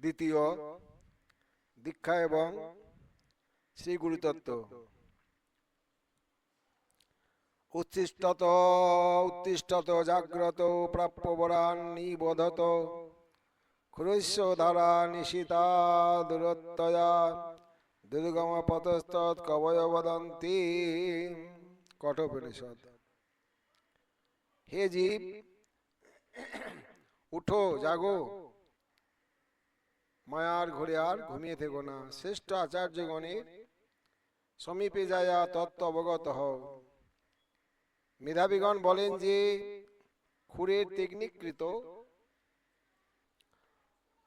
দ্বিতীয় দীক্ষা এবং শ্রী গুরুতত্ত্ব। উচ্ছিষ্টত উত্তিষ্ঠত জাগ্রত প্রাপ্যবরান নিবোধত ক্ষুরস্য ধারা নিশিতা দূরত্বয়া দুর্গম পতস্তৎ কবয় বদন্তি। কঠোপনিষদ। হে জীব, উঠো, জাগো, মায়ার ঘুরে আর ঘুমিয়ে থেকো না। শ্রেষ্ঠ আচার্যগণের সমীপে যায়া তত্ত্ব অবগত হও। মেধাবীগণ বলেন যে খুরের টেকনিককৃত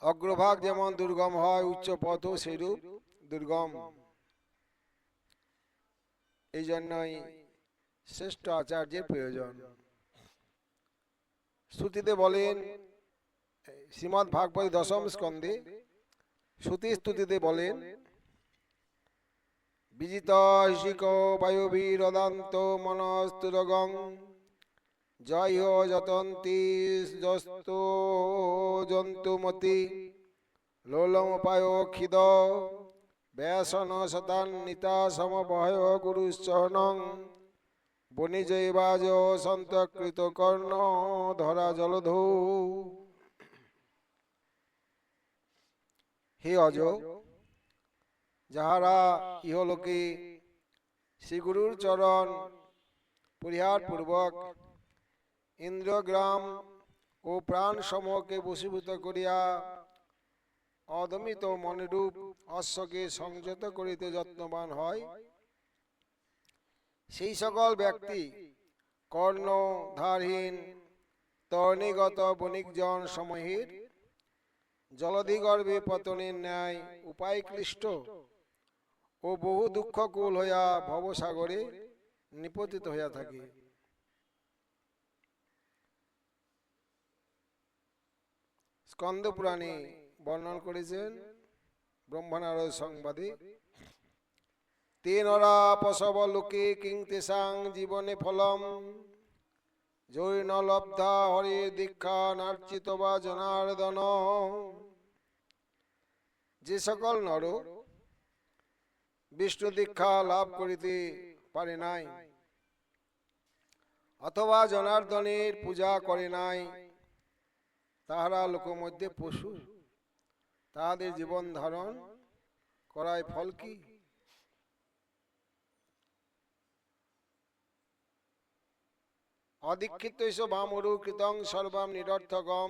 অগ্রভাগ যেমন দুর্গম হয়, উচ্চ পথও সেরূপ দুর্গম। এই জন্যই শ্রেষ্ঠ আচার্যের প্রয়োজন। শ্রুতিতে বলেন, শ্রীমদ্ ভাগবত দশম স্কন্ধে শ্রুতি স্তুতিতে বলেন, বিজিত হিষিক বায়ুভিরদান্ত মনস্তুরগং জয় যতন্তি যস্তো জন্তুমতি লোলমপায় খিদ ব্যাসন শতান্বিতা সমভয় গুরুশ্চরণং বনিজৈবাজ সন্তকৃত কর্ণ ধরা জলধৌ। হে অজ, যাহারা ইহলোকে শ্রীগুরুর চরণ পরিহার পূর্বক ইন্দ্রগ্রাম ও প্রাণ সমূহকে বশীভূত করিয়া অদমিত মনরূপ অশ্বকে সংযত করিতে যত্নবান হয়, সেই সকল ব্যক্তি কর্ণধারহীন তর্ণীগত বণিকজন সমূহের জলধিগর্ভে পতনের ন্যায় উপায় ক্লিষ্ট ও বহু দুঃখকুল হইয়া ভবসাগরে নিপতিত হইয়া থাকে। স্কন্দ পুরাণে বর্ণনা করেছেন ব্রহ্মনারদ সংবাদে, তে নরা পশব লোকে কিং তেষাং জীবনে ফলম জৈন লব্ধা হরে দীক্ষা নার্চিত বা জনার্দন। যে সকল নর বিষ্ণু দীক্ষা লাভ করিতে পারে নাই অথবা জনার্দনের পূজা করে নাই, তাহারা লোকমধ্যে পশু, তাহাদের জীবন ধারণ করায় ফল কি? অদীক্ষিত বামরু কৃতং সর্বম নিরর্থকম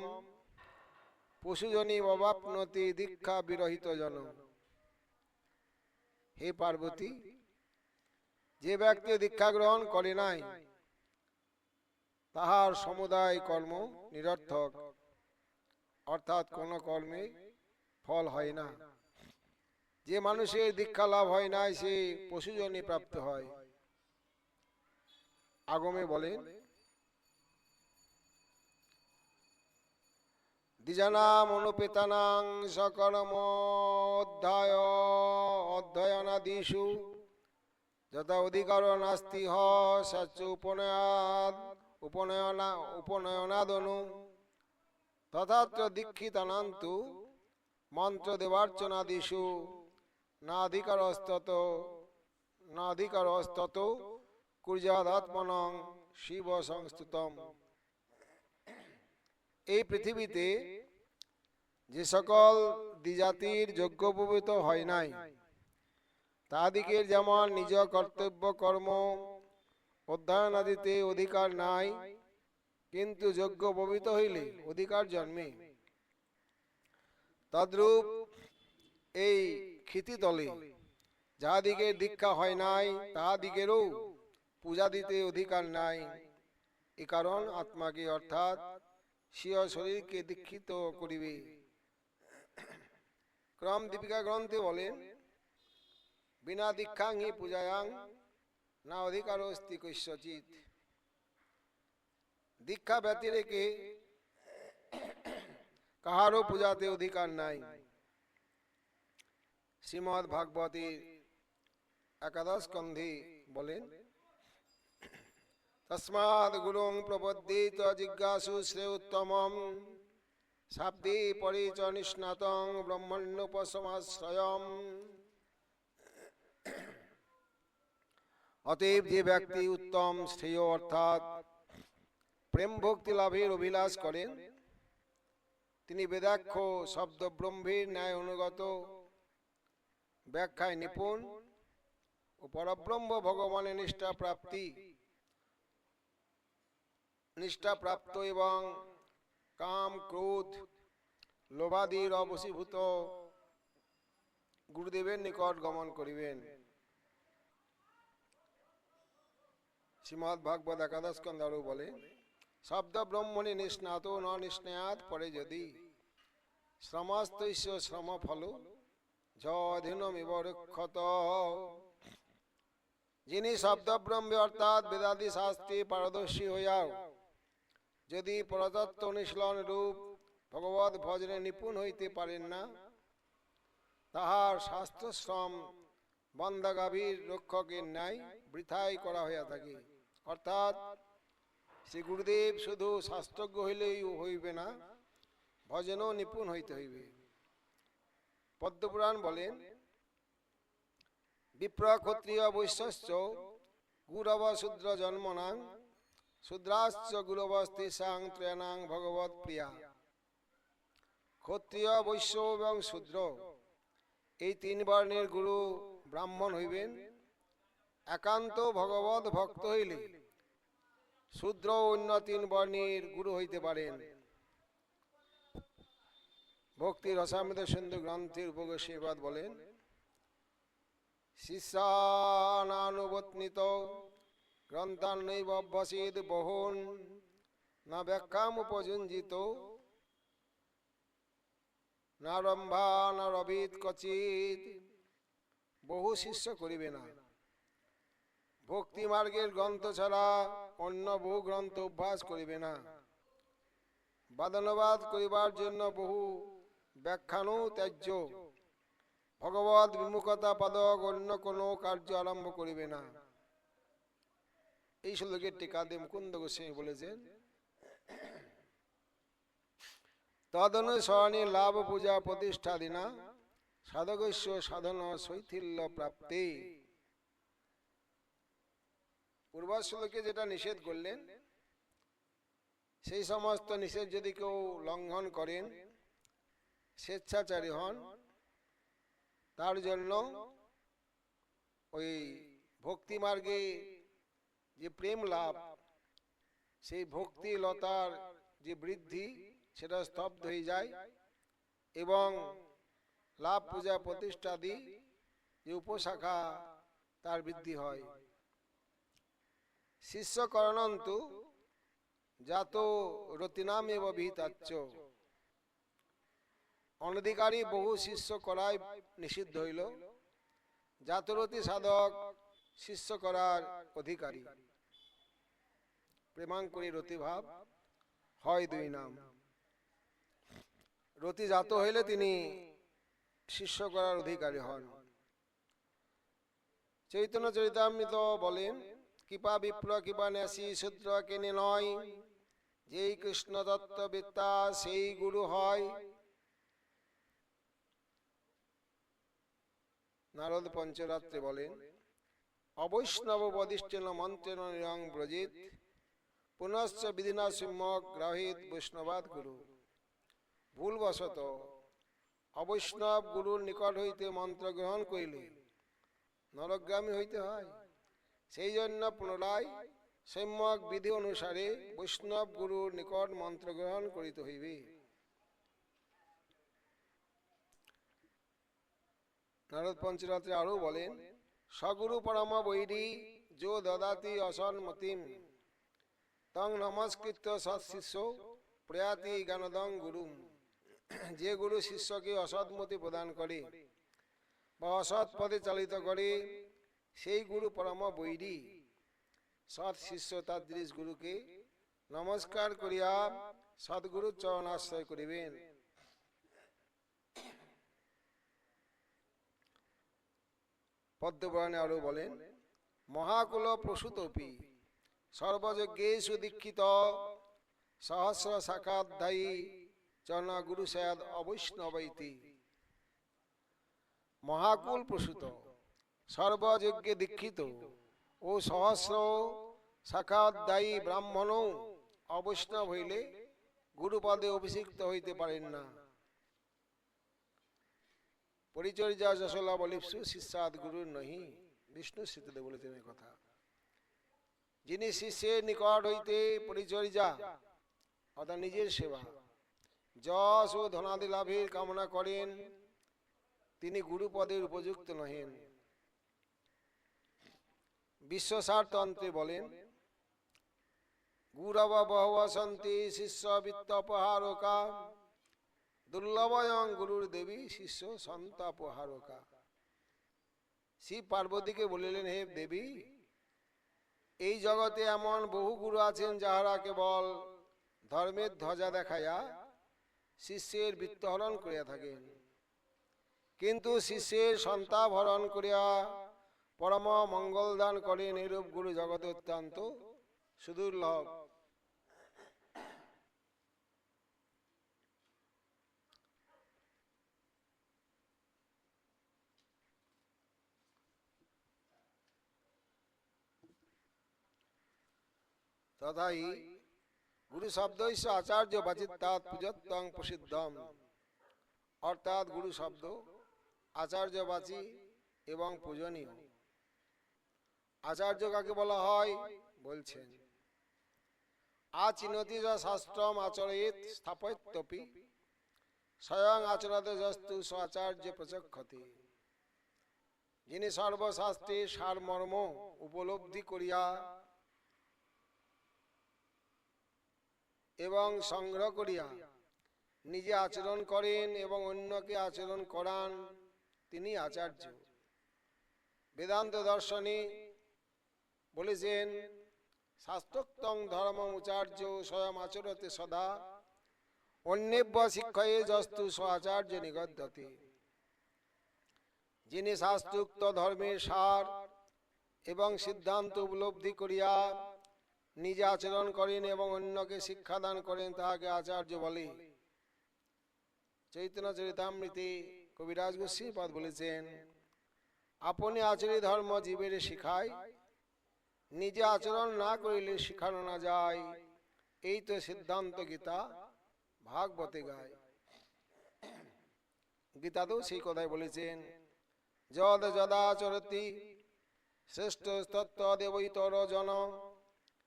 পশুজনী অবাপ্নতি দীক্ষা বিরহিত জন। হে পার্বতী, যে ব্যক্তি দীক্ষা গ্রহণ করে নাই তাহার সমুদায় কর্ম নিরর্থক, অর্থাৎ কোন কর্মে ফল হয় না। যে মানুষের দীক্ষা লাভ হয় নাই সে পশুজনী প্রাপ্ত হয়। আগমে বলেন, দ্বিজানাম অনুপেতানাং সকর্ম অধ্যয়নাদিষু যথা অধিকার নাস্তি হ সচ্চ উপনয়নাদনু তথাত্র দীক্ষিতানান্তু মন্ত্র দেবার্চনাদিষু নাধিকারস্তত কুর্যাদাত্মনং শিব সংস্তুতম। এই পৃথিবীতে যে সকল দ্বিজাতির যজ্ঞোপবীত হয় নাই, তাহাদিগের যেমন নিজ কর্তব্য কর্ম অধ্যয়নাদিতে অধিকার নাই, কিন্তু যজ্ঞ পবিত হইলে অধিকার জন্মে, তদ্রূপ এই ক্ষিতিতলে যাহাদিগের দীক্ষা হয় নাই তাহাদিগেরও পূজা দিতে অধিকার নাই। এ কারণ আত্মাকে অর্থাৎ স্বীয় শরীরকে দীক্ষিত করিবে। ক্রম দীপিকা গ্রন্থে বলেন, বিনা দীক্ষাং হি পূজায়াং না অধিকারস্তি কস্যচিৎ। দীক্ষা ব্যতি রেখে কাহারও পূজাতে অধিকার নাই। শ্রীমদ্ ভাগবতের একাদশ স্কন্ধে বলেন, তস্মাৎ গুরুং প্রপদ্যেত জিজ্ঞাসু শ্রেয়োত্তমম শাব্দে পরে চ নিষ্ণাতং ব্রহ্মণ্যোপসমাশ্রয়ম। অতএব যে ব্যক্তি উত্তম শ্রেয় অর্থাৎ প্রেম ভক্তি লাভের অভিলাষ করেন, তিনি বেদাক্ষ শব্দ ব্রহ্মের ন্যায় অনুগত, ব্যাখ্যায় নিপুণ ও পরব্রহ্ম ভগবানের নিষ্ঠাপ্রাপ্ত এবং কাম ক্রোধ লোভাদির অবশীভূত গুরুদেবের নিকট গমন করিবেন। শ্রীমদ্ ভাগবত একাদশ স্কন্ধ আরও বলে, শব্দ ব্রহ্মণি নিষ্ণাত ন নিষ্ণয়াত পরে যদি শ্রমস্তৈস্য শ্রম ফল যধীনমিব রক্ষত। যিনি শব্দ ব্রহ্মে অর্থাৎ বেদাদি শাস্ত্রে পারদর্শী হইয়াও যদি পরতত্ত্ব অনুশীলন রূপ ভগবত ভজনে নিপুণ হইতে পারেন না, তাহার শাস্ত্রশ্রম বন্দাগাভীর রক্ষকের ন্যায় বৃথাই করা হইয়া থাকে। অর্থাৎ শ্রী গুরুদেব শুধু শাস্ত্রজ্ঞ হইলেই হইবে না, ভজনও নিপুণ হইতে হইবে। পদ্মপুরাণ বলেন, বিপ্র ক্ষত্রিয় বৈশ্যশ্চ গুরব শূদ্র জন্মনাং শূদ্রাশ্চ গুরবস্তেষাং ত্রয়ানাং ভগবৎ প্রিয়া। ক্ষত্রিয় বৈশ্য এবং শূদ্র এই তিন বর্ণের গুরু ব্রাহ্মণ হইবেন। একান্ত ভগবত ভক্ত হইলে শূদ্র অন্য তিন বর্ণের গুরু হইতে পারেন। ভক্তি রসামৃত সিন্ধু গ্রন্থের উপগোস্বামীপাদ বলেন, শিষ্যানুবর্তিত গ্রন্থান্নৈব অভ্যসেদ বহন না ব্যাখ্যামুপযুঞ্জিত নারম্ভা নারবিদ কচিত। বহু শিষ্য করিবে না। ভক্তি মার্গের গ্রন্থ ছাড়া অন্য বহু গ্রন্থ অভ্যাস করিবে না। বাদানুবাদ করিবার জন্য বহু ব্যাখ্যানও ত্যায্য। ভগবত বিমুখতা পাদক অন্য কোনো কার্য আরম্ভ করিবে না। এই শ্লোকের টিকাতে মুকুন্দ গোস্বামী বলেছেন, তদনুসরণে লাভ পূজা প্রতিষ্ঠাদিনা সাধকস্য সাধন শৈথিল্য প্রাপ্তে। পূর্ব শ্লোকে যেটা নিষেধ করলেন, সেই সমস্ত নিষেধ যদি কেউ লঙ্ঘন করেন, স্বেচ্ছাচারী হন, তার জন্য ওই ভক্তি মার্গে যে প্রেম লাভ, সেই ভক্তি লতার যে বৃদ্ধি সেটা স্তব্ধ হয়ে যায় এবং লাভ পূজা প্রতিষ্ঠাদি যে উপশাখা তার বৃদ্ধি হয়। শিষ্যকরণন্তু জাত রতিনামেব বিহিতাচ্চ। অনধিকারী বহু শিষ্য করাই নিষিদ্ধ হইল। জাতরতি সাধক শিষ্য করার অধিকারী। প্রেমাঙ্কুরী রতিভাব হয় দুই নাম। রতি জাত হইলে তিনি শিষ্য করার অধিকারী হন। চৈতন্য চরিতামৃত বলেন, কৃপা বিপ্র কৃপা ন্যাসী শূদ্র কেনে নয়, যেই কৃষ্ণ তত্ত্ববিদ্যা সেই গুরু হয়। নারদ পঞ্চরাত্রে বলেন, অবৈষ্ণব বদিষ্ঠেন মন্ত্রেণ নিরং ব্রজিত পুনশ্চ বিধিনা সম্যক গ্রাহিত বৈষ্ণবাদ গুরু। ভুলবশত অবৈষ্ণব গুরুর নিকট হইতে মন্ত্র গ্রহণ করিলে নরকগামী হইতে হয়। সেই জন্য পুনরায় সম্যক বিধি অনুসারে বৈষ্ণব গুরুর নিকট মন্ত্র গ্রহণ করিতে হইবে। নারদ পঞ্চরাত্রে আরো বলেন, সগুরু পরম বৈরী যো দদাতি অসন্মতিম তং নমস্কৃত্য সৎশিষ্য প্রয়াতি জ্ঞানদং গুরুম। যে গুরু শিষ্যকে অসৎমতি প্রদান করে বা অসৎ পথে চালিত করে, সেই গুরু পরম বৈরী। সৎ শিষ্য তাদৃশ গুরুকে নমস্কার করিয়া সদ্গুরু চরণাশ্রয় করিবেন। পদ্মপুরাণে আরো বলেন, মহাকুল প্রসূতপি সর্বযজ্ঞেষু দীক্ষিত সহস্র শাখাধ্যায়ী চন গুরু সয়াদ অবৈষ্ণবৈতি। মহাকুল প্রসূত সর্বযজ্ঞে দীক্ষিত ও সহস্র শাখাধ্যায়ী ব্রাহ্মণ অবৈষ্ণব হইলে গুরুপদে অভিষিক্ত হইতে পারেন না। পরিচর্যা যশলা বলিপসু শিষ্যাদ গুরুর নহি। বিষ্ণু স্মৃতিতে বলেছেন এই কথা। যিনি শিষ্যের নিকট হইতে পরিচর্যা অর্থাৎ নিজের সেবা, যশ ও ধনাদি লাভের কামনা করেন, তিনি গুরুপদের উপযুক্ত নহেন। বিশ্বসার তন্ত্রে বলেন, গুরব বহব সন্তি শিষ্য বিত্তপহারকা, দুর্লভয়ং গুরুর দেবী শিষ্য সন্তাপহারকা। শিব পার্বতীকে বলিলেন, হে দেবী, এই জগতে এমন বহু গুরু আছেন যাহারা কেবল ধর্মের ধ্বজা দেখাইয়া শিষ্যের বৃত্তহরণ করিয়া থাকেন, কিন্তু শিষ্যের সন্তাপ হরণ করিয়া পরম মঙ্গল দান করেন। এরূপ গুরু জগতে অত্যন্ত সুদুর্লভ। তথাই গুরু শব্দৈষ আচার্য বাচিত্তাৎ পূজত্বং প্রসিদ্ধম। অর্থাৎ গুরু শব্দ আচার্যবাচী এবং পূজনীয়। আচার্য কাকে বলা হয় বলছেন, আচিনতি যা শাস্ত্রম আচরেত স্থাপত্যপি স্বয়ং আচরতে যস্তু স্বাচার্য প্রচক্ষতে। যিনি সর্বশাস্ত্রের সারমর্ম উপলব্ধি করিয়া এবং সংগ্রহ করিয়া নিজে আচরণ করেন এবং অন্যকে আচরণ করান, তিনি আচার্য। বেদান্ত দর্শনে বলেছেন, শাস্ত্রোক্তং ধর্মং উচার্য স্বয়ং আচরতে সদা অন্যেব্য শিক্ষয়ে যস্তু স্বাচার্য নিগদ্যতে। যিনি শাস্ত্রোক্ত ধর্মের সার এবং সিদ্ধান্ত উপলব্ধি করিয়া নিজে আচরণ করেন এবং অন্যকে শিক্ষাদান করেন, তাহাকে আচার্য বলে। চৈতন্য চরিতামৃতে কবিরাজ গোস্বামীপাদ বলেছেন, আপনি আচরি ধর্ম জীবের শিখায়, নিজে আচরণ না করিলে শিখানো না যায়। এই তো সিদ্ধান্ত গীতা ভাগবতে গায়। গীতাতেও সেই কথাই বলেছেন, যদ যদাচরতি শ্রেষ্ঠ তত্ত্বদেবৈতর জন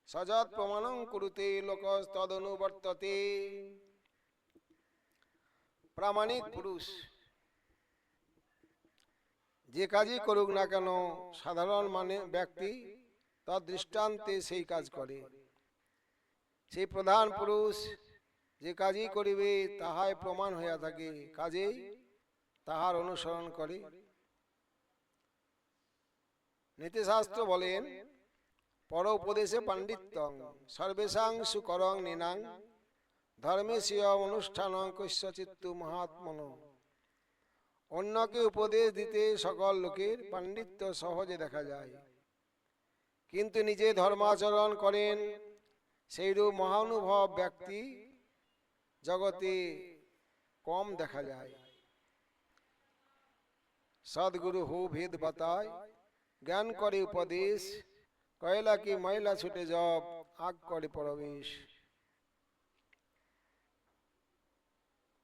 সযৎ প্রমাণং কুরুতে লোকস্তদনুবর্ততে। প্রামাণিক পুরুষ যে কাজই করুক না কেন, সাধারণ ব্যক্তি তার দৃষ্টান্তে সেই কাজ করে। সেই প্রধান পুরুষ যে কাজই করিবে তাহাই প্রমাণ হইয়া থাকে, কাজেই তাহার অনুসরণ করে। নীতিশাস্ত্র বলেন, পর উপদেশে পাণ্ডিত্যং সর্বেষাং সুকরং নিনাং ধর্মেশীয় অনুষ্ঠানং কস্যচিত্তু মহাত্মন। অন্যকে উপদেশ দিতে সকল লোকের পাণ্ডিত্য সহজে দেখা যায়, কিন্তু নিজে ধর্মাচরণ করেন সেইরূপ মহানুভব ব্যক্তি জগতে কম দেখা যায়। সদ্গুরু হো ভেদ বাতায় জ্ঞান করে উপদেশ, কয়লা কি ময়লা ছুটে জব আগ করে প্রবেশ।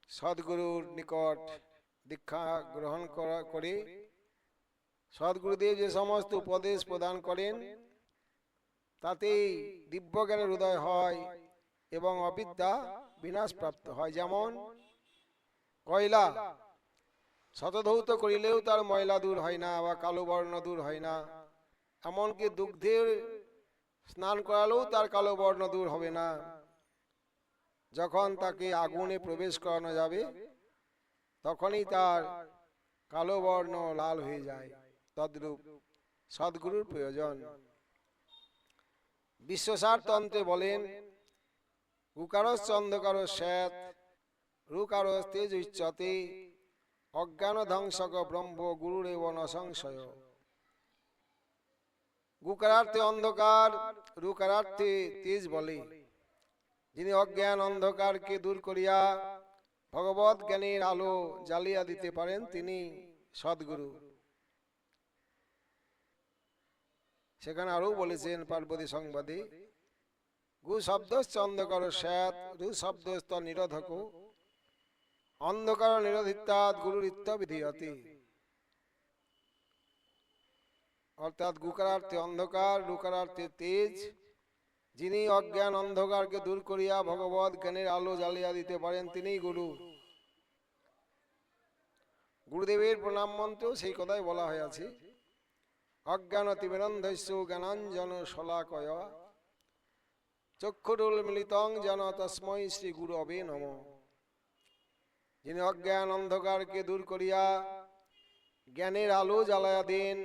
সদ্গুরুর নিকট দীক্ষা গ্রহণ করে সদ্গুরুদেব যে সমস্ত উপদেশ প্রদান করেন, তাতেই দিব্য জ্ঞানের উদয় হয় এবং অবিদ্যা বিনাশ প্রাপ্ত হয়। যেমন কয়লা শতধৌত করিলেও তার ময়লা দূর হয় না বা কালো বর্ণ দূর হয় না, এমনকি দুগ্ধের স্নান করালেও তার কালো বর্ণ দূর হবে না। যখন তাকে আগুনে প্রবেশ করানো যাবে তখনই তার কালো বর্ণ লাল হয়ে যায়। তদ্রূপ সদ্গুরুর প্রয়োজন। বিশ্বসার তন্ত্রে বলেন, উকারস্য অন্ধকার শ্বেত রুকারস তেজ উচ্যতে অজ্ঞান ধ্বংসক ব্রহ্ম গুরুরেব ন সংশয়। গুকারার্থে অন্ধকার, রুকারার্থে তেজ বলে। যিনি অজ্ঞান অন্ধকারকে দূর করিয়া ভগবত জ্ঞানের আলো জ্বালিয়ে দিতে পারেন তিনি সদ্গুরু। সেখানে আরো বলেছেন পার্বতী সংবাদে, গু শব্দশ্চ অন্ধকার স্যাৎ রু শব্দস্ত নিরোধক অন্ধকার নিরোধিতাৎ গুরুরিত্য বিধীয়তে। অর্থাৎ গুকারার্থে অন্ধকার, লুকারার্থে তেজ। যিনি অজ্ঞান অন্ধকারকে দূর করিয়া ভগবত জ্ঞানের আলো জ্বালিয়া দিতে পারেন তিনিই গুরু। গুরুদেবের প্রণাম মন্ত্র সেই কথাই বলা হয়েছে, অজ্ঞান তিমিরন্ধস্য জ্ঞানাঞ্জন শলাকয় চক্ষুরুল মিলিতং যেন তস্মৈ শ্রী গুরবে নমঃ। যিনি অজ্ঞান অন্ধকারকে দূর করিয়া জ্ঞানের আলো জ্বালায়া দেন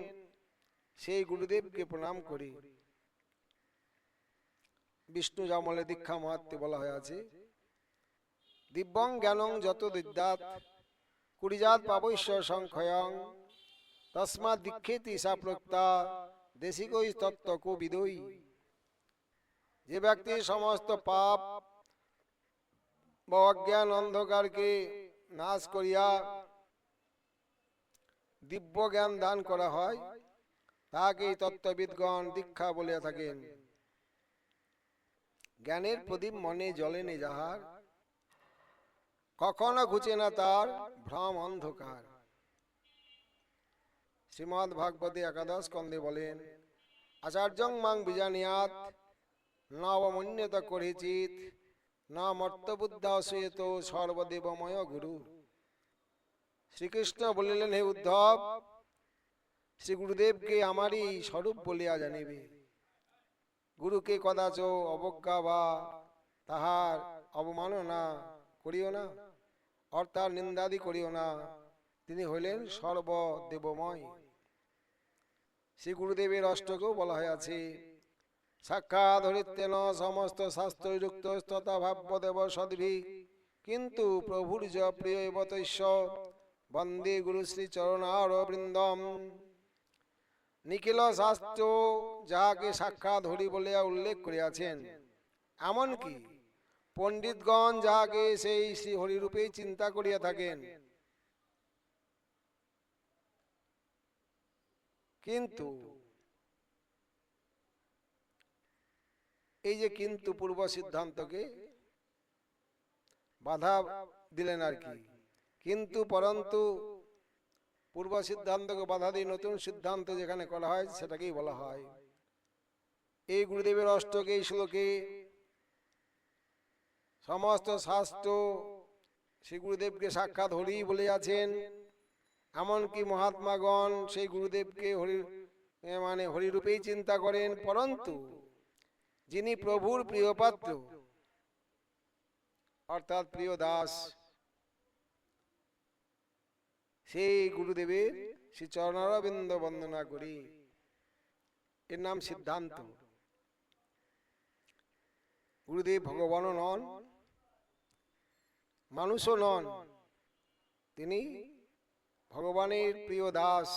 সেই গুরুদেবকে প্রণাম করি। বিষ্ণু জামলে দীক্ষা মাহাত্ম্যে বলা হয়েছে, দিব্যং জ্ঞানং যত দিদ্যাৎ কুড়িজাত পাবৈশ্য সংখ্যয়ং তস্মাৎ দীক্ষেতি সা প্রক্তা দেশিকৈ তত্ত্বক বিদৈ। যে ব্যক্তি সমস্ত পাপ বা অজ্ঞান অন্ধকারকে নাশ করিয়া দিব্য জ্ঞান দান করা হয় তাকে তত্ত্ববিদগণ দীক্ষা বলিয়া থাকেন। জ্ঞানের প্রদীপ মনে জ্বলেনি যাহার, কখনো ঘুচে না তার ভ্রম অন্ধকার। শ্রীমদ্ ভাগবতে একাদশ স্কন্ধে বলেন, আচার্যং মাং বিজানিয়াত নবমন্যত করিচিত না মর্তবুদ্ধা অসুয়েত সর্বদেবময় গুরু। শ্রীকৃষ্ণ বলিলেন, হে উদ্ধব, শ্রী গুরুদেবকে আমারই স্বরূপ বলিয়া জানিবে। গুরুকে কদাচ অবজ্ঞা বা তাহার অবমাননা করিও না, অর্থাৎ নিন্দাদি করিও না। তিনি হইলেন সর্বদেবময়। শ্রী গুরুদেবের অষ্টকেও বলা হয়েছে, সাক্ষাৎ হরিতেন সমস্ত শাস্ত্রযুক্ত তথা ভাব্যদেব সদ্ভি কিন্তু প্রভুর জ প্রিয় বতৈশ্য বন্দে গুরু শ্রী চরণার বৃন্দম। নিখিল শাস্ত্র যাহাকে সাক্ষাৎ হরি বলিয়া উল্লেখ করিয়াছেন, এমনকি পণ্ডিতগণ যাহাকে সেই শ্রী হরিরূপেই চিন্তা করিয়া থাকেন। কিন্তু এই যে কিন্তু পূর্ব সিদ্ধান্তকে বাধা দিলেন আর কি, কিন্তু পরন্তু পূর্ব সিদ্ধান্তকে বাধা দিয়ে নতুন সিদ্ধান্ত যেখানে করা হয় সেটাকেই বলা হয়। এই গুরুদেবের অষ্টকে এই শ্লোকে সমস্ত শাস্ত্র শ্রী গুরুদেবকে সাক্ষাৎ হরি বলিয়াছেন। এমনকি মহাত্মাগণ সেই গুরুদেবকে হরি মানে হরিরূপেই চিন্তা করেন। পরন্তু যিনি প্রভুর প্রিয় পাত্র অর্থাৎ প্রিয় দাস, সেই গুরুদেবের শ্রী চরণারবিন্দ বন্দনা করি। এর নাম সিদ্ধান্ত। গুরুদেব ভগবানও নন, মানুষও নন, তিনি ভগবানের প্রিয় দাস।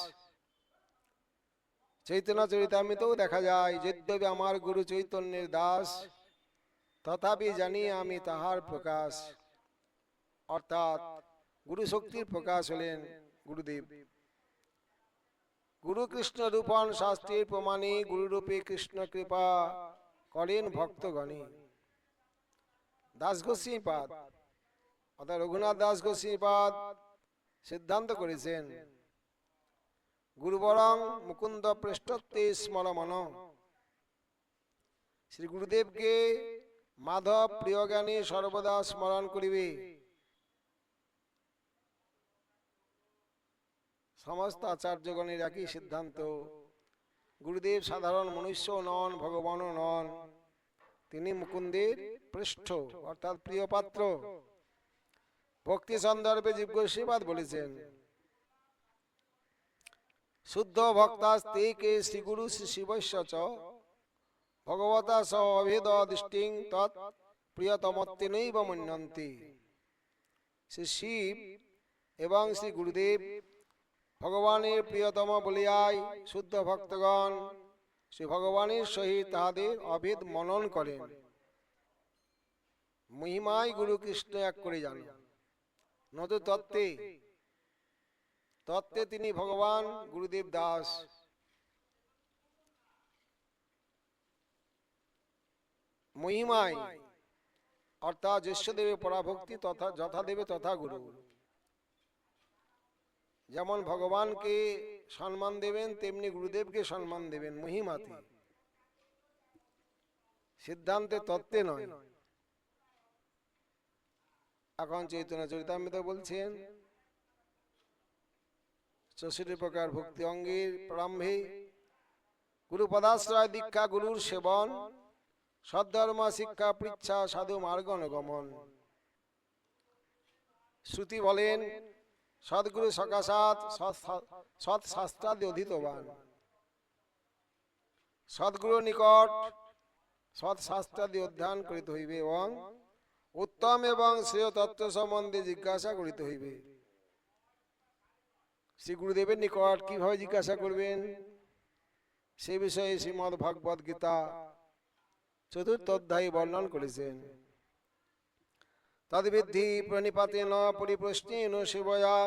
চৈতন্য চরিতামৃতেও দেখা যায়, যদ্যপি আমার গুরু চৈতন্যের দাস তথাপি জানি আমি তাহার প্রকাশ। অর্থাৎ গুরু শক্তির প্রকাশ হলেন গুরুদেব। গুরু কৃষ্ণ রূপন শাস্ত্রের প্রমাণে গুরুরূপে কৃষ্ণ কৃপা করেন ভক্তগণে। দাস গোস্বামীপাদ অর্থাৎ রঘুনাথ দাস গোস্বামীপাদ সিদ্ধান্ত করেছেন, গুরুবরং মুকুন্দ পৃষ্ঠত্বে স্মরমন। শ্রী গুরুদেবকে মাধব প্রিয় জ্ঞানী সর্বদা স্মরণ করিবে। সমস্ত আচার্যগণের একই সিদ্ধান্ত। গুরুদেব সাধারণ মনুষ্য নন, ভগবানও নন, তিনি মুকুন্দের পৃষ্ঠ অর্থাৎ প্রিয় পাত্র। ভক্তি সন্দর্ভে জীব গোস্বামীপাদ বলেছেন, শুদ্ধ ভক্তাস্তে কে শ্রীগুরু শ্রী শিবস্য চ ভগবতা স অভেদ দৃষ্টিং তৎ প্রিয়তমত্বেনৈব মন্যন্তি। শ্রী শিব এবং শ্রী গুরুদেব ভগবানের প্রিয়তম বলিয়াই শুদ্ধ ভক্তগণ শ্রী ভগবানের সহিত তাহাদের অভেদ মনন করেন। মহিমায় গুরু কৃষ্ণ এক করে জানেন। নতু তত্ত্বে, তত্ত্বে তিনি ভগবান গুরুদেব দাস। মহিমায় অর্থাৎ যশ্বদেবে পরাভক্তি তথা যথা দেবে তথা গুরু। যেমন ভগবানকে সম্মান দেবেন তেমনি গুরুদেবকে সম্মান দেবেন মহিমাতে, সিদ্ধান্তে, তত্ত্বে নয়। এখন চৈতন্য চরিতামৃত বলছেন 64 প্রকার ভক্তি অঙ্গের প্রারম্ভে গুরু পদাশ্রয় দীক্ষা, গুরুর সেবন, সদ্ধর্ম শিক্ষা, পৃচ্ছা, সাধু মার্গ অনুগমন। শ্রুতি বলেন সদ্গুরু সকাশাৎ সৎ শাস্ত্রাদি অধীতবান। সদ্গুরু নিকট সৎ শাস্ত্রাদি অধ্যয়ন করিতে হইবে এবং উত্তম এবং শ্রেয় তত্ত্ব সম্বন্ধে জিজ্ঞাসা করিতে হইবে। শ্রী গুরুদেবের নিকট কিভাবে জিজ্ঞাসা করবেন সে বিষয়ে শ্রীমদ্ ভগবদ গীতা 4th অধ্যায়ে বর্ণন করেছেন। তদ্বিদ্ধি প্রণিপাতেন পরিপ্রশ্নেন সেবয়া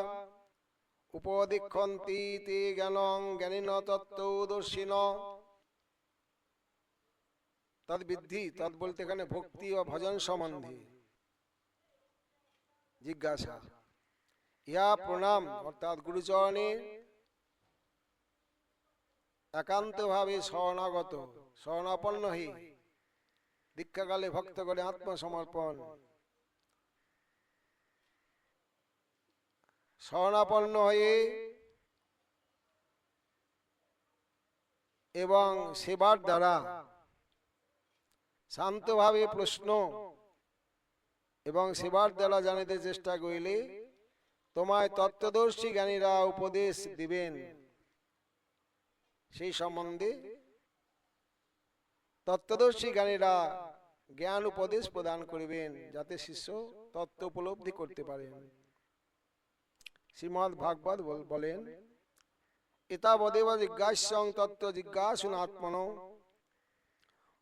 উপদীক্ষন্তি তে জ্ঞানং জ্ঞানিন তত্ত্বদর্শিন। তদ্বিদ্ধি, তদ বলতে এখানে ভক্তি ও ভজন সম্বন্ধে জিজ্ঞাসা। ইহা প্রণাম অর্থাৎ গুরুচরণে একান্ত ভাবে শরণাগত শরণাপন্ন হয়ে দীক্ষাকালে ভক্ত করে আত্মসমর্পণ, শরণাপন্ন হয়ে এবং সেবার দ্বারা শান্তভাবে প্রশ্ন এবং সেবার দ্বারা জানিতে চেষ্টা করিলে তোমায় তত্ত্বদর্শী জ্ঞানীরা উপদেশ দিবেন। সেই সম্বন্ধে তত্ত্বদর্শী জ্ঞানীরা জ্ঞান উপদেশ প্রদান করিবেন যাতে শিষ্য তত্ত্ব উপলব্ধি করতে পারেন। শ্রীমদ্ ভাগবত বলেন এতাবদেব জিজ্ঞাস্যং তত্ত্ব জিজ্ঞাসুন আত্মনো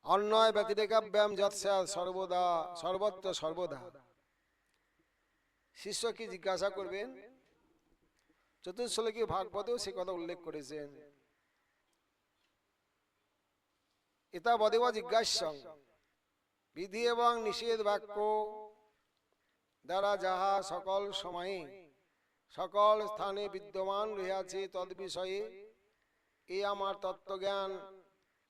অন্যয় ব্যতিরেকাভ্যাম যৎস্যাৎ সর্বদা সর্বত্র সর্বদা। শিষ্য কি জিজ্ঞাসা করবেন 4th শ্লোকে ভাগবতেও সে কথা উল্লেখ করেছেন। এতাবদেব জিজ্ঞাস্যং, বিধি এবং নিষেধ বাক্য দ্বারা যাহা সকল সময়ে সকল স্থানে বিদ্যমান রহিয়াছে তদ বিষয়ে এই আমার তত্ত্বজ্ঞান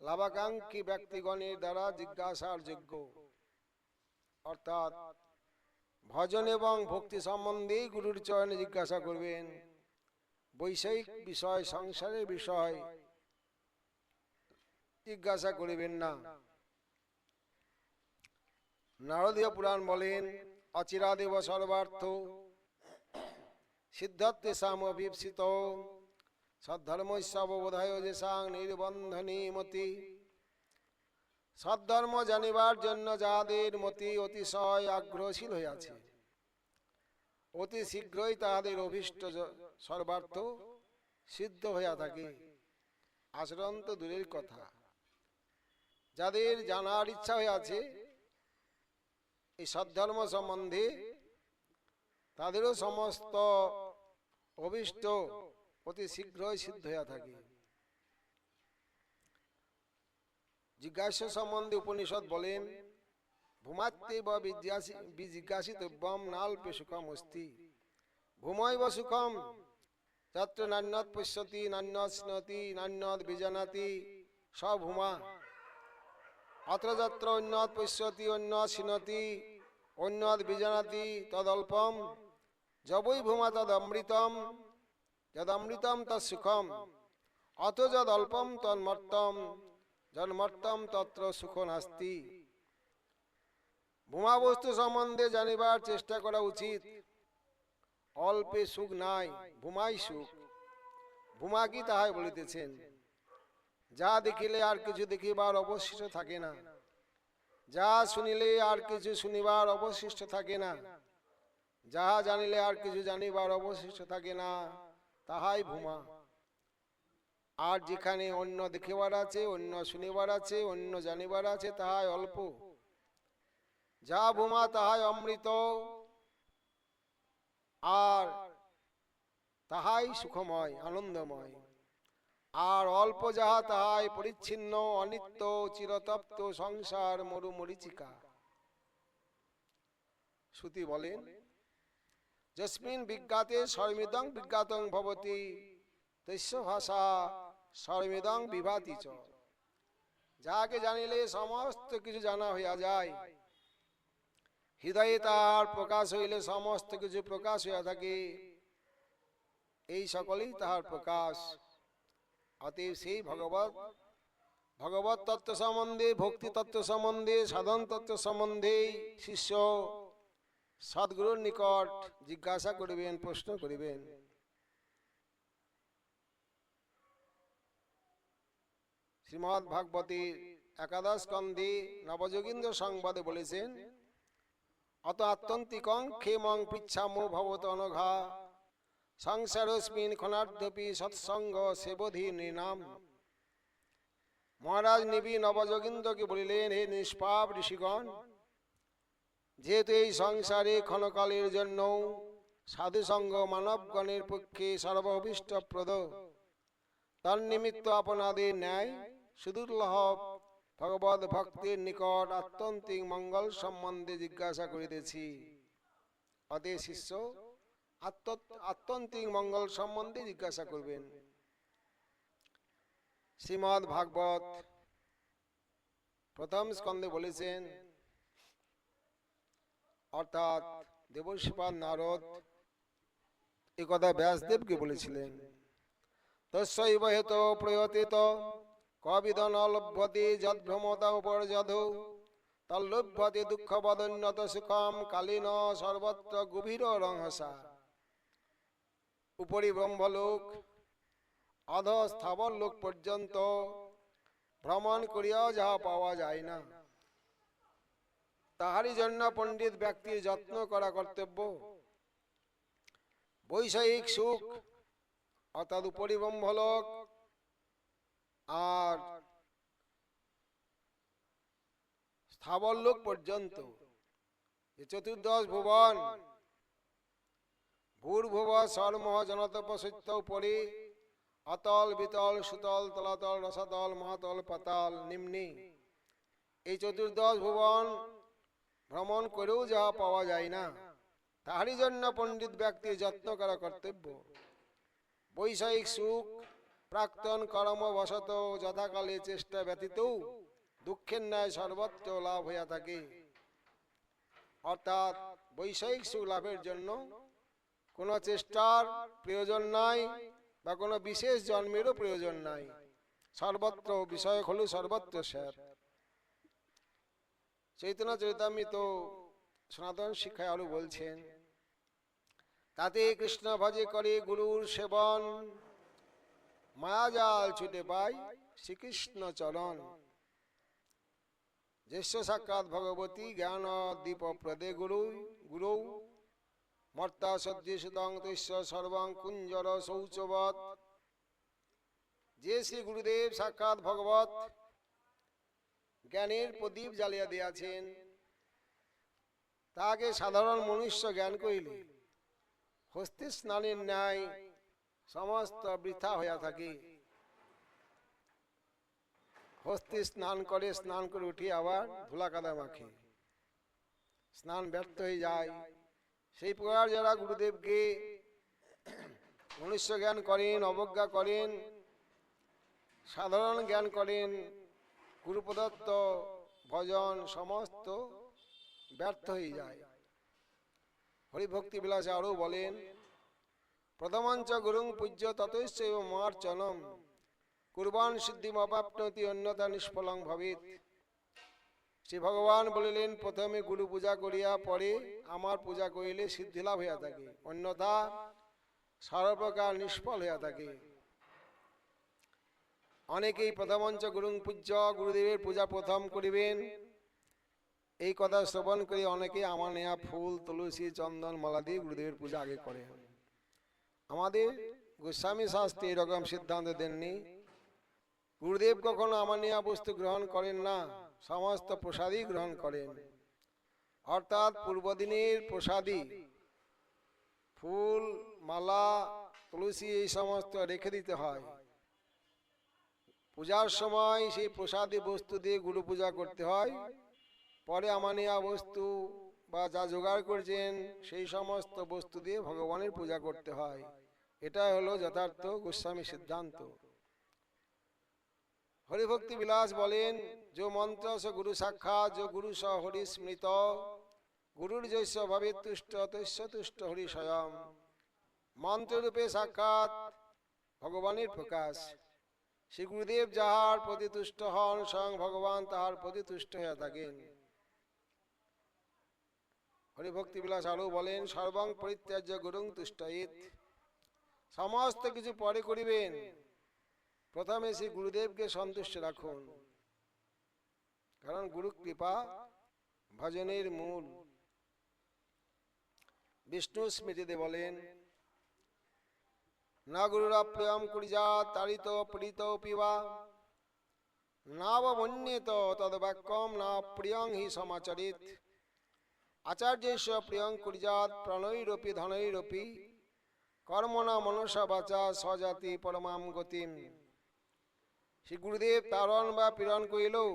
লাভাকাঙ্ক্ষী ব্যক্তিগণের দ্বারা জিজ্ঞাসার যোগ্য। অর্থাৎ ভজন এবং ভক্তি সম্বন্ধেই গুরুর চরণে জিজ্ঞাসা করবেন। বৈষয়িক বিষয়, সংসারের বিষয় জিজ্ঞাসা করিবেন না। নারদীয় পুরাণ বলেন অচিরাদেব সর্বার্থ সিদ্ধত্বে সামভিপ্সিত সদ্ধর্মস্যাববোধায় যেসাং নির্বন্ধনী মতি। সদ্ধর্ম জানিবার জন্য যাদের মতি অতিশয় আগ্রহশীল হইয়াছে অতি শীঘ্রই তাহাদের অভীষ্ট সর্বার্থ সিদ্ধ হইয়া থাকে। আচরণ তো দূরের কথা, যাদের জানার ইচ্ছা হইয়াছে এই সদ্ধর্ম সম্বন্ধে তাদেরও সমস্ত অভীষ্ট অতি শীঘ্রই সিদ্ধ হইয়া থাকে। জিজ্ঞাসা সম্বন্ধে উপনিষদ বলেন ভূমাত্তে বা বিজিজ্ঞাসিতব্যম নাল্পে সুখম অস্তি ভূমৈব সুখম তত্র নান্যৎ পশ্যতি নান্যৎ স্নতি নান্যৎ বিজানাতি সভূমা অত্র যত্র অন্যৎ পশ্যতি অন্যৎ স্নতি অন্যৎ বিজানাতি তদল্পম যবৈ ভূমা তদমৃতম যদমৃতম তৎসুখম অত যদল্পম তন্মর্তম জন্মর্তম তত্র সুখ নাস্তি। ভূমা বস্তু সম্বন্ধে জানিবার চেষ্টা করা উচিত। অল্পে সুখ নাই, ভূমাই সুখ। ভূমা কি তাহাই বলিতেছেন, যা দেখিলে আর কিছু দেখিবার অবশিষ্ট থাকে না, যা শুনিলে আর কিছু শুনিবার অবশিষ্ট থাকে না, যাহা জানিলে আর কিছু জানিবার অবশিষ্ট থাকে না, তাহাই ভূমা। আর যেখানে অন্য দেখিবার আছে, অন্য শুনিবার আছে, অন্য জানিবার আছে, তাহাই অল্প। যা ভূমা তাহাই অমৃত। আর তাহাই সুখময় আনন্দময়, আর অল্প যাহা তাহাই পরিচ্ছিন্ন অনিত্য চিরতপ্ত সংসার মরু মরীচিকা। শ্রুতি বলেন, যস্মিন বিজ্ঞাতে সর্বমিদং বিজ্ঞাতং ভবতি তস্য ভাষা সর্বমিদং বিভাতি চ। যাকে জানিলে সমস্ত কিছু জানা হইয়া যায়, হৃদয়ে তার প্রকাশ হইলে সমস্ত কিছু প্রকাশ হইয়া থাকে, এই সকলেই তাহার প্রকাশ। অতএব সেই ভগবত তত্ত্ব সম্বন্ধে, ভক্তি তত্ত্ব সম্বন্ধে, সাধন তত্ত্ব সম্বন্ধে শিষ্য সদ্গুরুর নিকট জিজ্ঞাসা করিবেন, প্রশ্ন করিবেন। শ্রীমদ্ ভাগবতীর একাদশ স্কন্ধে নবযোগীন্দ্র সংবাদে বলেছেন, অত আত্যন্তিকং ক্ষেমং পৃচ্ছামো ভবত অনঘা সংসারস্মিন ক্ষণার্ধপি সৎসঙ্গ সেবধি নৃণাম। মহারাজ নিবি নবযোগীন্দ্রকে বলিলেন, হে নিষ্পাপ ঋষিগণ, যেহেতু এই সংসারে ক্ষণকালের জন্য সাধুসঙ্গ মানবগণের পক্ষে সর্বভীষ্টপ্রদ, তন্নিমিত্ত আপনাদের ন্যায় সুদুর্লভ ভগবত ভক্তির নিকট আত্যন্তিক মঙ্গল সম্বন্ধে জিজ্ঞাসা করিতেছি। অতএব শিষ্য আত্যন্তিক মঙ্গল সম্বন্ধে জিজ্ঞাসা করবেন। শ্রীমদ্ ভাগবত প্রথম স্কন্ধে বলেছেন, অর্থাৎ দেবর্ষিপাদ নারদ একথা ব্যাসদেবকে বলেছিলেন, তস্যৈব হেতো প্রয়তিত কবিদন লভ্যতে যদ্ভ্রমতা উপর্যধো তল্লভ্যতে দুঃখবদন্যত সুখম কালীন সর্বত্র গভীর রহসা। উপরি ব্রহ্মলোক অধ স্থাবর লোক পর্যন্ত ভ্রমণ করিয়াও যাহা পাওয়া যায় না, তাহারই জন্য পণ্ডিত ব্যক্তির যত্ন করা কর্তব্য। বৈষয়িক সুখ অর্থাৎ উপরি ব্রহ্মলোক আর স্থাবর লোক পর্যন্ত, চতুর্দশ ভুবন, ভূর্ভুব স্বর্মহ জনতপ সত্য উপরে অতল বিতল সুতল তলাতল রসাতল মহাতল পাতাল নিম্নে, এই চতুর্দশ ভুবন ভ্রমণ করেও যাহা পাওয়া যায় না, তাহারই জন্য পণ্ডিত ব্যক্তির যত্ন করা কর্তব্য। বৈষয়িক সুখ প্রাক্তন কর্মবশত যথাকালে চেষ্টা ব্যতীত দুঃখের ন্যায় সর্বত্র লাভ হইয়া থাকে। অর্থাৎ বৈষয়িক সুখ লাভের জন্য কোনো চেষ্টার প্রয়োজন নাই বা কোনো বিশেষ জন্মেরও প্রয়োজন নাই, সর্বত্র বিষয় হল সর্বত্র স্যার। চৈতন্য চরিতামৃত সনাতন শিক্ষায় আরো বলছেন, তাতে কৃষ্ণ ভজে করে গুরুর সেবন, মায়াজাল ছুটে পায় শ্রীকৃষ্ণ চরণ। জ্যেষ্ঠ সাক্ষাৎ ভগবতী জ্ঞান দীপ প্রদে গুরু গুরু মর্তা সদৃশং তৈশ্য সর্বং কুঞ্জর শৌচবৎ। যে শ্রী গুরুদেব সাক্ষাৎ ভগবত জ্ঞানের প্রদীপ জ্বালিয়া দিয়াছেন, তাকে সাধারণ মনুষ্য জ্ঞান করিলে হস্তি স্নানের ন্যায় সমস্ত বৃথা হইয়া থাকে। হস্তি স্নান করে উঠি আবার ধুলা কাদা মাখে, স্নান ব্যর্থ হয়ে যায়। সেই প্রকার যারা গুরুদেবকে মনুষ্য জ্ঞান করেন, অবজ্ঞা করেন, সাধারণ জ্ঞান করেন, গুরু প্রদত্ত ভজন সমস্ত ব্যর্থ হয়ে যায়। হরিভক্তি বিলাসে আরো বলেন, প্রথমাঞ্চ গুরুং পূজ্য ততৈশ্চৈব মার্চনম কুরবান সিদ্ধিম অপ্রাপ্নতি অন্যথা নিষ্ফলং ভবেৎ। শ্রী ভগবান বলিলেন, প্রথমে গুরু পূজা করিয়া পরে আমার পূজা করিলে সিদ্ধি লাভ হইয়া থাকে, অন্যথা সর্বপ্রকার নিষ্ফল হইয়া থাকে। অনেকেই প্রথমাঞ্চ গুরুং পূজ্য, গুরুদেবের পূজা প্রথম করিবেন, এই কথা শ্রবণ করে অনেকেই আমার নেয়া ফুল তুলসী চন্দন মালা দিয়ে গুরুদেবের পূজা আগে করে। আমাদের গোস্বামী শাস্ত্রী এরকম সিদ্ধান্ত দেননি। গুরুদেব কখনো আমার নেয়া বস্তু গ্রহণ করেন না, সমস্ত প্রসাদই গ্রহণ করেন। অর্থাৎ পূর্বদিনের প্রসাদী ফুল মালা তুলসী এই সমস্ত রেখে দিতে হয়। পূজার সময় সেই প্রসাদী বস্তু দিয়ে গুরু পূজা করতে হয়। পরে আমানিয়া বস্তু বা যা জোগাড় করেছেন সেই সমস্ত বস্তু দিয়ে ভগবানের পূজা করতে হয়। এটা হলো যথার্থ গোস্বামী সিদ্ধান্ত। হরিভক্তি বিলাস বলেন, जो मंत्र स गुरु साक्षात, जो गुरु स हरि स्मृत, गुरुर जैसे भवे तुष्ट तैस्य तुष्ट हरि स्वयं। मंत्र रूपे साक्षात भगवाনের প্রকাশ। শ্রী গুরুদেব যাহার প্রতি তুষ্ট হন, স্বয়ং ভগবান তাহার প্রতি তুষ্ট হয়ে থাকেন। হরিভক্তি বিলাস আরো বলেন, সর্বং পরিত্যাজ্য গুরুং তুষ্টয়েৎ। সমস্ত কিছু পরে করিবেন, প্রথমে শ্রী গুরুদেবকে সন্তুষ্ট রাখুন, কারণ গুরু কৃপা ভজনের মূল। বিষ্ণু স্মৃতিতে বলেন, না গুরুরা প্রিয়ম কুরিজা তারিত পীড়িত পিবা নাবন্যেত তদ বাক্যম না প্রিয়ং হি সমাচরিত। আচার্যস্য প্রিয়ং কুরিজাত প্রণয়রপি ধনৈরপি কর্মণা মনসা বাচা স্বজাতি পরমাম গতিম। শ্রী গুরুদেব তারণ বা পীড়ন করিলেও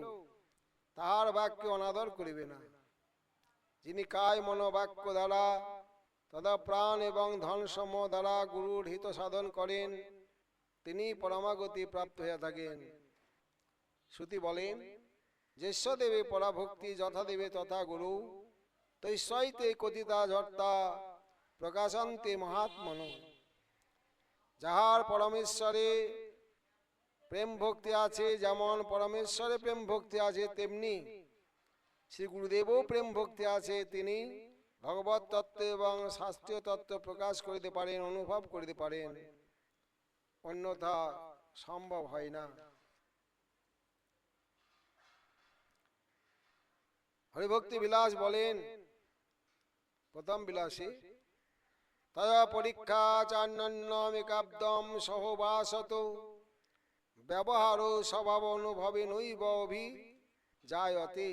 তাহার বাক্যে অনাদর করিবে না। যিনি কায় মনোবাক্য দ্বারা তথা প্রাণ এবং ধন সমূহ দ্বারা গুরুর হিত সাধন করেন, তিনি পরমাগতি প্রাপ্ত হয়ে থাকেন। শ্রুতি বলেন, যেস্য দেবে পরাভক্তি যথা দেবে তথা গুরু, তৈশ্বইতে কথিতা ঝর্তা প্রকাশন্তে মহাত্মন। যাহার পরমেশ্বরে প্রেম ভক্তি আছে, যেমন পরমেশ্বরে প্রেম ভক্তি আছে, তেমনি শ্রী গুরুদেবও প্রেম ভক্তি আছে। তিনি ভগবত তত্ত্ব এবং শাস্ত্রীয় তত্ত্ব প্রকাশ করিতে পারেন, অনুভব করিতে পারেন, অন্যথা সম্ভব হয় না। হরিভক্তি বিলাস বলেন, প্রথম বিলাসে, তয়া পরীক্ষা চান্নন্যমিকাব্দম সহবাসত ব্যবহার স্বভাব অনুভবে নৈব অভিজায়তে।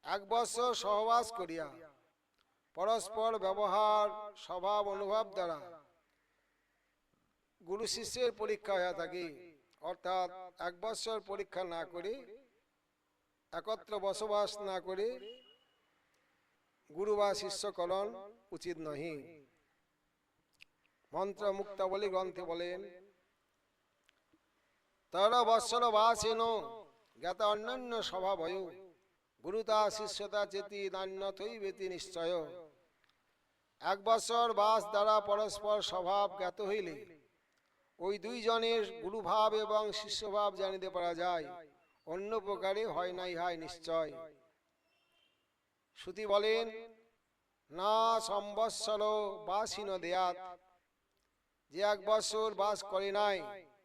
এক বৎসর সহবাস করিয়া পরস্পর ব্যবহার স্বভাব অনুভব দ্বারা গুরু শিষ্যের পরীক্ষা হয়ে থাকে। অর্থাৎ এক বৎসর পরীক্ষা না করে, একত্র বসবাস না করে গুরু বা শিষ্যকরণ উচিত নহি। মন্ত্র মুক্তাবলী গ্রন্থে বলেন, তর বৎসর বাসেন জ্ঞাত অন্যান্য স্বভাবয় গুরুতা শিষ্যতা চেতি নান্যথৈবেতি নিশ্চয়। এক বৎসর বাস দ্বারা পরস্পর স্বভাব জ্ঞাত হইলে ওই দুইজনের গুরুভাব এবং শিষ্যভাব জানিতে পারা যায়, অন্য প্রকারে হয় না ইহাই নিশ্চয়। শ্রুতি বলেন, না সম্বৎসর বাসীন দেয়াত। যে এক বৎসর বাস করে নাই,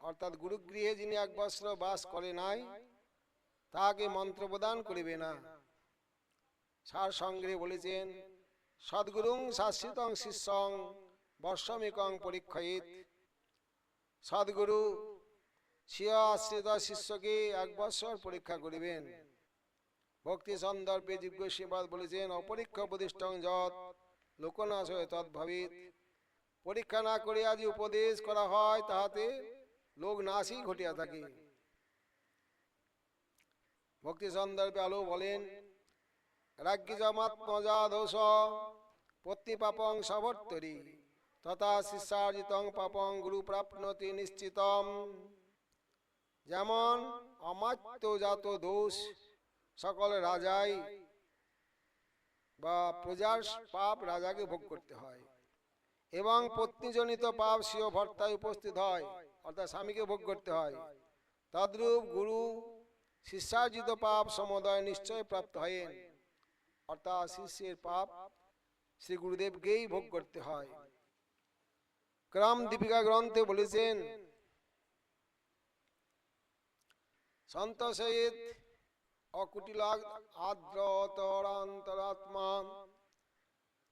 অর্থাৎ গুরুগৃহে যিনি এক বৎসর বাস করে নাই, তাহাকে মন্ত্র প্রদান করিবে না। সার সংগ্রহে বলেছেন, সদ্গুরুং শাশ্রিতং শিষ্যং বর্ষমিকং পরীক্ষয়েৎ। সদ্গুরু স্বীয় আশ্রিত শিষ্যকে এক বৎসর পরীক্ষা করিবেন। ভক্তি সন্দর্ভে জিজ্ঞাসীবাদ বলেছেন, অপরীক্ষ প্রতিষ্ঠং যৎ লোকনাশ হয় তদ্ভবিত। পরীক্ষা না করিয়া যে উপদেশ করা হয়, তাহাতে লোক নাশই ঘটিয়া থাকে। ভক্তি সন্দর্ভে আলো বলেন, রাজ্ঞী জমাত্মজা দোষ পত্নী পাপং সবর্তরি তথা শিষ্যার্জিতং পাপং গুরু প্রাপ্নতি নিশ্চিতম। যেমন অমাত্যজাত দোষ সকল রাজাই বা প্রজার পাপ রাজাকে ভোগ করতে হয়, এবং পত্নীজনিত পাপ স্বীয় ভর্তায় উপস্থিত হয়, অর্থাৎ স্বামীকে ভোগ করতে হয়। তদ্রূপ গুরু শিষ্যার্জিত পাপ সমুদয় নিশ্চয় প্রাপ্ত হয়েন, অর্থাৎ শিষ্যের পাপ শ্রী গুরুদেবকেই ভোগ করতে হয়। ক্রম দীপিকা গ্রন্থে বলেছেন, সন্তোষেত অকুটিলাগ আদ্রতরান্তরাত্মা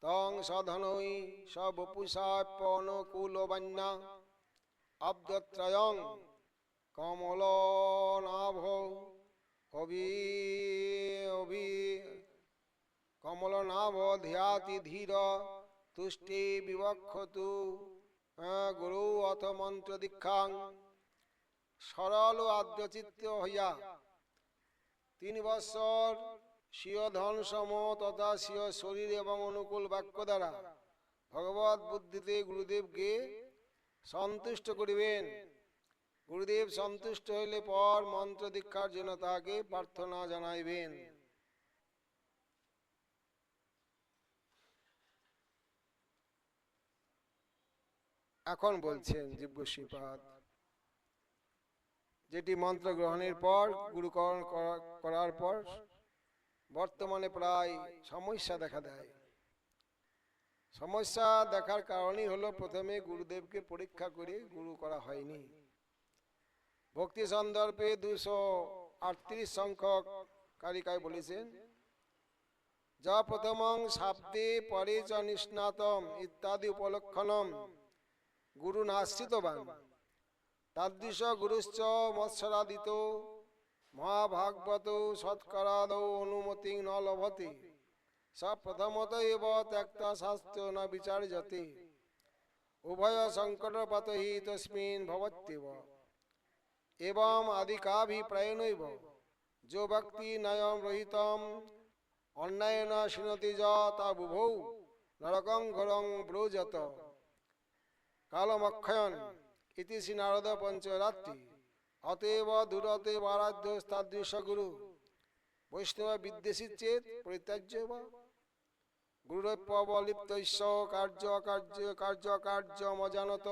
তং সধনৈ সবপুষাপনকুলবন্যা অব্দত্রয়ং কমলনাভ কমলনাভ ধ্যাতি ধীর তুষ্টি বিবক্ষতু গুরু অথ মন্ত্র দীক্ষাং। সরল ও আদ্যচিত্ত হইয়া 3 বৎসর স্বীয় ধন সম তথা স্বীয় শরীর এবং অনুকূল বাক্য দ্বারা ভগবত বুদ্ধিতে গুরুদেবকে সন্তুষ্ট করিবেন। গুরুদেব সন্তুষ্ট হইলে পর মন্ত্র দীক্ষার জন্য তাহাকে প্রার্থনা জানাইবেন। এখন বলছেন জীবগোস্বীপাদ, যেটি মন্ত্র গ্রহণের পর গুরুকরণ করার পর বর্তমানে প্রায় সমস্যা দেখা দেয়। সমস্যা দেখার কারণই হলো প্রথমে গুরুদেবকে পরীক্ষা করে গুরু করা হয়নি। ভক্তি সন্দর্ভে 238 সংখ্যক কারিকায় বলেছেন, যা প্রথমং শাব্দে পরে চ নিষ্ণাতম ইত্যাদি উপলক্ষণম গুরু নাশ্রিতবান তাদৃশ গুরুশ্চ মৎসরাদিত মহাভাগবত সৎকরাদৌ অনুমতি ন লভতে স প্রথমত এব ত্যক্তা শাস্ত্র ন বিচার্যতে উভয় সংকটপত হি তস্মিন ভবত্যেব এবং আদিকাভিপ্রায়েনৈব যো ভক্তি নয়ম রহিতম অন্যায়েন শৃণোতি য তা বুভৌ নরকং ঘোরং ব্রজত কালমক্ষয়ন ইতি শ্রী নারদ পঞ্চরাত্রি। অতএব দূরতে বারাধ্য তাদৃশ গুরু বৈষ্ণব বিদ্বেষী চেত পরিত্যাজ্য গুরুরপ্যবলিপ্তস্য কার্য মজানত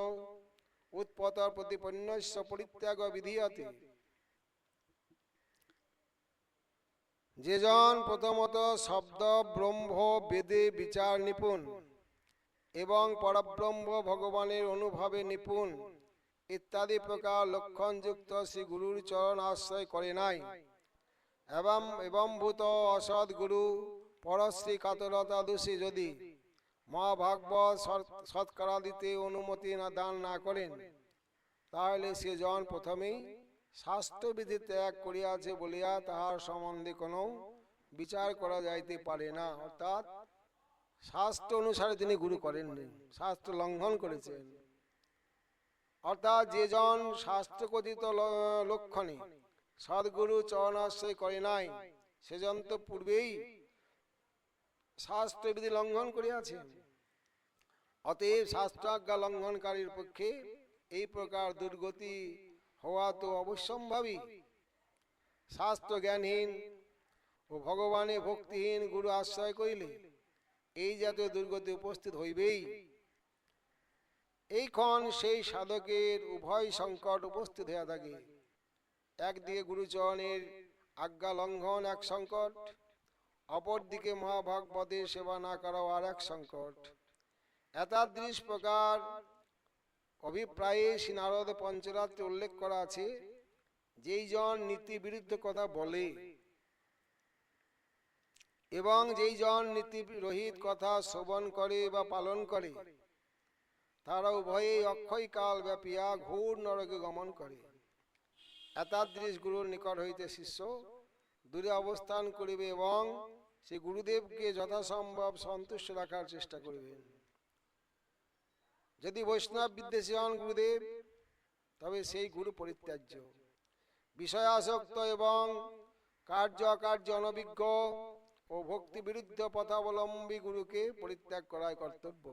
উৎপত প্রতিপন্নস্য পরিত্যাগ বিধীয়তে। যেজন প্রথমত শব্দ ব্রহ্ম বেদে বিচার নিপুণ এবং পরব্রহ্ম ভগবানের অনুভবে নিপুণ ইত্যাদি প্রকার লক্ষণযুক্ত শ্রী গুরুর চরণ আশ্রয় করে নাই এবং ভূত অসৎ গুরু পরশ্রী কাতরতা দোষী যদি মহাভাগবত সৎকরা দিতে অনুমতি না দান না করেন, তাহলে সে জন প্রথমেই শাস্ত্রবিধি ত্যাগ করিয়াছে বলিয়া তাহার সম্বন্ধে কোনো বিচার করা যাইতে পারে না। অর্থাৎ শাস্ত্র অনুসারে তিনি গুরু করেননি, শাস্ত্র লঙ্ঘন করেছেন। অর্থাৎ যে জন শাস্ত্র কথিত লক্ষণে সদ্গুরু চরণাশ্রয় করে নাই, সেজন তো পূর্বেই শাস্ত্রবিধি লঙ্ঘন করিয়াছে। অতএব শাস্ত্রাজ্ঞা লঙ্ঘনকারীর পক্ষে এই প্রকার দুর্গতি হওয়া তো অবশ্যম্ভাবী। শাস্ত্র জ্ঞানহীন ও ভগবানে ভক্তিহীন গুরু আশ্রয় করিলে এই জাতীয় দুর্গতি উপস্থিত হইবেই। এইক্ষণ সেই সাধকের উভয় সংকট উপস্থিত হইয়া থাকে। একদিকে গুরুচরণের আজ্ঞা লঙ্ঘন এক সংকট, অপরদিকে মহাভাগবতের সেবা না করাও আর এক সংকট। এতাদৃশ প্রকার অভিপ্রায়ে শ্রী নারদ পঞ্চরাত্রে উল্লেখ করা আছে, যেই জন নীতি বিরুদ্ধ কথা বলে এবং যেই জন নীতি রহিত কথা শ্রবণ করে বা পালন করে, তারা উভয়ে অক্ষয় কাল ব্যাপিয়া ঘোর নরকে গমন করে। এতাদৃশ গুরুর নিকট হইতে শিষ্য দূরে অবস্থান করিবে এবং সে গুরুদেবকে যথাসম্ভব সন্তুষ্ট রাখার চেষ্টা করিবে। যদি বৈষ্ণব বিদ্বেষী হন গুরুদেব, তবে সেই গুরু পরিত্যাজ্য। বিষয়াসক্ত এবং কার্য অকার্য অনভিজ্ঞ ও ভক্তি বিরুদ্ধ পথাবলম্বী গুরুকে পরিত্যাগ করাই কর্তব্য।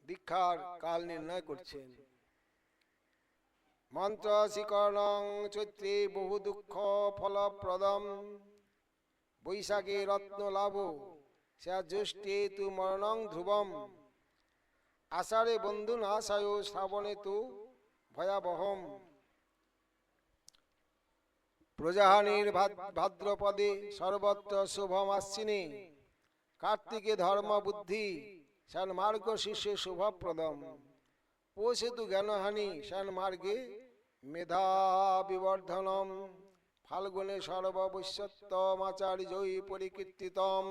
দীক্ষার কাল নির্ণয় করছেন। মন্ত্র শিকর্ণং চৈত্রে বহু দুঃখ ফলপ্রদম বৈশাখে রত্ন লাভ জ্যৈষ্ঠে তু মরণং ধ্রুবম আষাঢ়ে বন্ধু নাশায় শ্রাবণে তু ভয়াবহম প্রজাহানির ভাদ্রপদে সর্বত্র শুভম আশ্বিনে কার্তিকে ধর্ম বুদ্ধি ষণ্মার্গ শিষ্যে শুভপ্রদম পৌষে তু জ্ঞানহানি ষণ্মার্গে মেধা বিবর্ধনম ফাল্গুনে সর্ববৈশ্যত্তমাচার্যৈ পরিকীর্তিতম।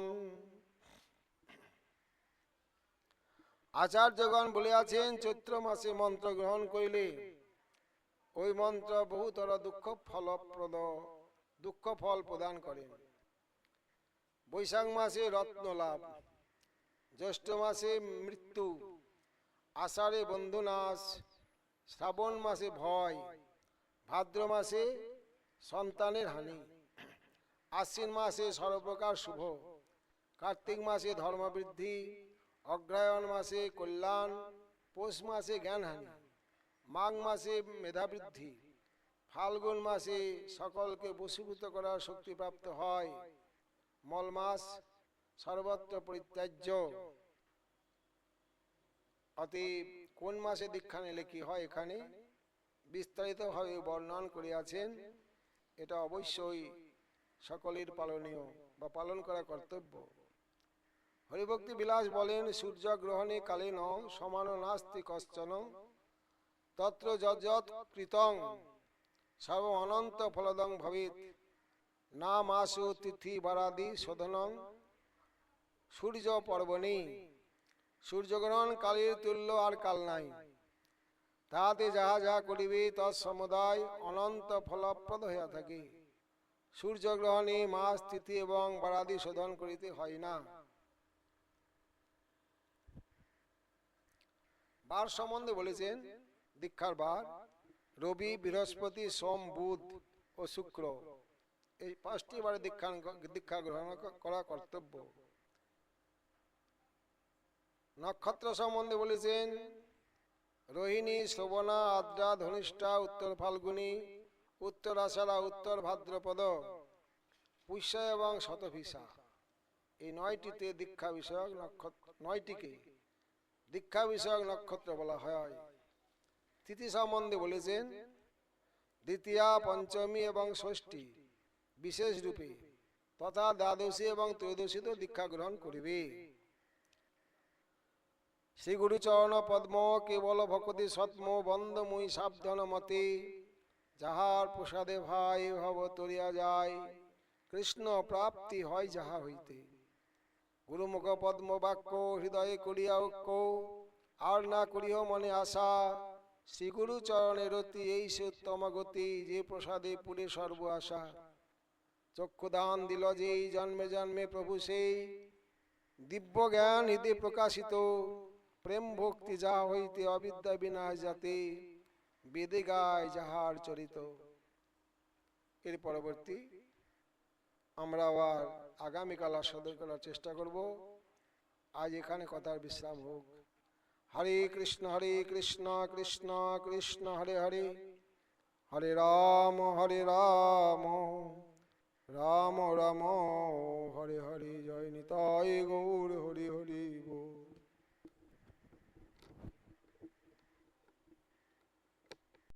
আচার্যগণ বলিয়াছেন, চৈত্র মাসে মন্ত্র গ্রহণ করিলে ওই মন্ত্র বহুতর দুঃখ ফল প্রদান করে। বৈশাখ মাসে রত্ন লাভ, জ্যৈষ্ঠ মাসে মৃত্যু, আষাঢ়ে বন্ধুনাশ, শ্রাবণ মাসে ভয়, ভাদ্র মাসে সন্তানের হানি, আশ্বিন মাসে সর্বপ্রকার শুভ, কার্তিক মাসে ধর্মবৃদ্ধি, অগ্রহায়ণ মাসে কল্যাণ, পৌষ মাসে জ্ঞানহানি, মাঘ মাসে মেধাবৃদ্ধি, ফাল্গুন মাসে সকলকে বশীভূত করার শক্তি প্রাপ্ত হয়, মল মাস সর্বত্র পরিত্যাজ্য। অতএব কোন মাসে দীক্ষা নিলে কি হয় এখানে বিস্তারিতভাবে বর্ণন করিয়াছেন। এটা অবশ্যই সকলের পালনীয় বা পালন করা কর্তব্য। হরিভক্তি বিলাস বলেন, সূর্যগ্রহণে কালেন সমান নাস্তি কশ্চন, তত্র যজ্জৎ কৃতং সর্ব অনন্ত ফলদং ভবেৎ, না মাসু তিথি বারাদি শোধনং সূর্য পর্বণি। সূর্যগ্রহণ কালের তুল্য আর কাল নাই, তাহাতে যাহা যাহা করিবে তৎসমুদায় অনন্ত ফলপ্রদ হইয়া থাকে। সূর্যগ্রহণে মাস তিথি এবং বারাদি শোধন করিতে হয় না। বার সম্বন্ধে বলেছেন, দীক্ষার বার রবি, বৃহস্পতি, সোম, বুধ ও শুক্র, এই 5টি বারে দীক্ষা গ্রহণ করা কর্তব্য। নক্ষত্র সম্বন্ধে বলেছেন, রোহিণী, শ্রবণা, আদ্রা, ধনিষ্ঠা, উত্তর ফাল্গুনী, উত্তর আষাঢ়া, উত্তর ভাদ্রপদ, পুষ্যা এবং শতভিষা। এই 9টিতে দীক্ষা বিষয়ক নক্ষত্র, 9টিকে দীক্ষা বিষয়ক নক্ষত্র বলা হয়। তিথি সম্বন্ধে বলেছেন, দ্বিতীয়া, পঞ্চমী এবং ষষ্ঠী বিশেষ রূপে তথা দ্বাদশী এবং ত্রয়োদশীতে দীক্ষা গ্রহণ করিবে। শ্রী গুরু চরণ পদ্ম কেবল ভকতি সৎম বন্দ মুই সাবধান মতে, যাহার প্রসাদে ভাই ভব তরিয়া যায়, কৃষ্ণ প্রাপ্তি হয় যাহা হইতে। গুরুমুখ পদ্ম বাক্য হৃদয়ে করিয়া ঐক্য, আর না করিহ মনে আশা, শ্রী গুরু চরণের অতি এই সে উত্তম গতি, যে প্রসাদে পুরে সর্ব আশা। চক্ষুদান দিল যেই জন্মে জন্মে প্রভু সেই, দিব্য জ্ঞান হৃদে প্রকাশিত, প্রেম ভক্তি যা হইতে অবিদ্যা বিনাশ যাতে, বেদে গায় যাহার চরিত। এর পরবর্তী আমরা আবার আগামীকাল আস্বাদন করার চেষ্টা করব। আজ এখানে কথার বিশ্রাম হোক। হরে কৃষ্ণ কৃষ্ণ কৃষ্ণ হরে হরে, হরে রাম রাম রাম রাম হরে হরে। জয় নিতাই গৌর।